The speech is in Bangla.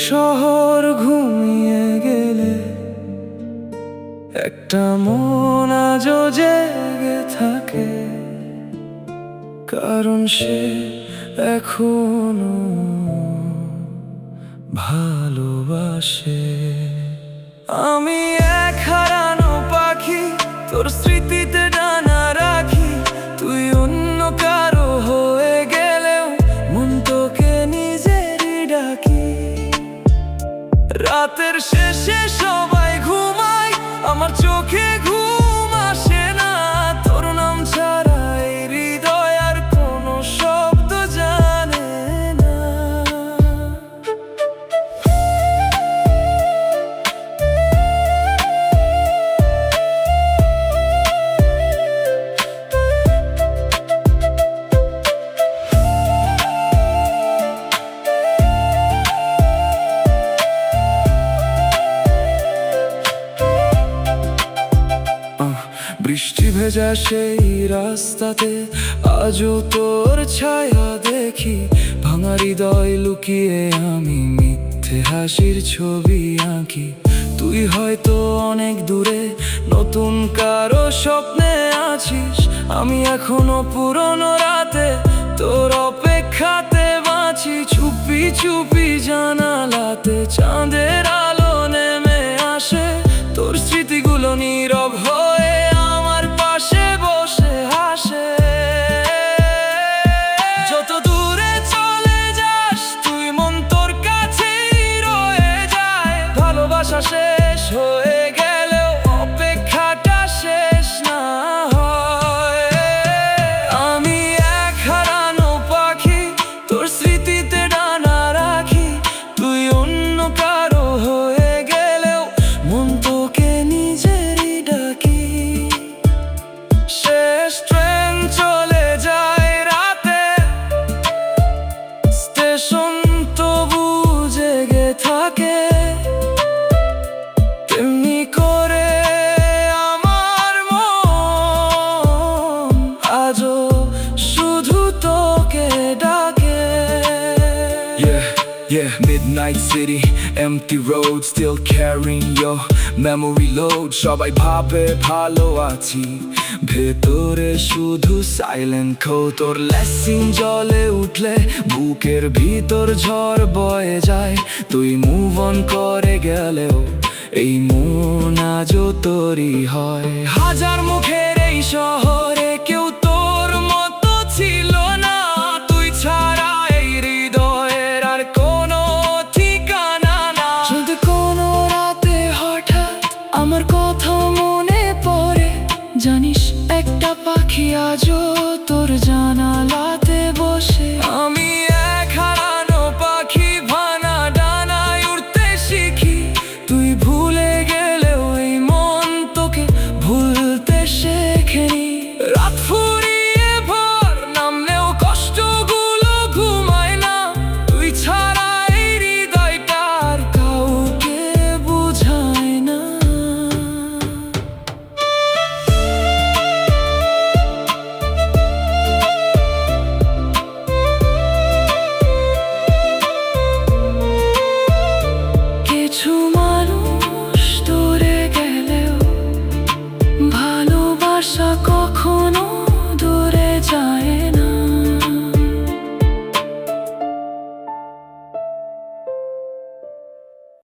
শহর ঘুমিয়ে গেলে একটা মন আজও জেগে থাকে, কারণ সে এখনো ভালোবাসে। আমি এক হারানো পাখি, তোর স্মৃতিতে ডানা রাখি। তুই অন্য কারো হয়ে গেলেও মন তোকে নিজেরই ডাকি। রাতের শেষে সবাই ঘুমায়, আমার চোখে ঘুম আসে না। তোর নাম ছাড়া এই হৃদয় আর কোনো শব্দ জানে না। বৃষ্টি ভেজা সেই রাস্তাতে আজও তোর ছায়া দেখি। ভাঙা হৃদয় লুকিয়ে আমি মিথ্যে হাসির ছবি আঁকি। তুই হয়তো অনেক দূরে নতুন কারো স্বপ্নে আছিস, আমি এখনো পুরনো রাতে তোর অপেক্ষাতে বাঁচি। চুপি চুপি জানালাতে চাঁদের আলো নেমে আসে, তোর স্মৃতিগুলো নীরব হয়ে আমার পাশে বসে হাসে। যত দূরে চলে যাস তুই, মন তোর কাছেই রয়ে যায়। ভালোবাসা শেষ হয়ে গেলেও অপেক্ষাটা শেষ না হয়। আমি এক হারানো পাখি, তোর স্মৃতিতে ডানা রাখি। তুই অন্য কারো হয়ে গেলেও মন তোকে নিজেরই ডাকি। শেষ ট্রেন চলে যায় রাতে, স্টেশন তবু জেগে থাকে। তেমনি করে আমার মন আজও শুধু তোকে ডাকে। Yeah, midnight city, empty road, still carrying your memory load. সবাই ভাবে ভালো আছি, ভেতরে শুধু সাইলেন্ট খো। তোর লেসিং জলে উঠলে বুকের ভিতর ঝড় বয়ে যায়। তুই মুভ অন করে গেলেও এই মন আজও তোরই হয়। হাজার মুখের এই শহরে কেউ তোর মতো ছিল না। তুই ছাড়া এই হৃদয়ের আর কোনো ঠিকানা না। যদি কোনো রাতে হঠাৎ আমার কথা মনে পড়ে, জানিস একটা পাখি আজও তোর জানা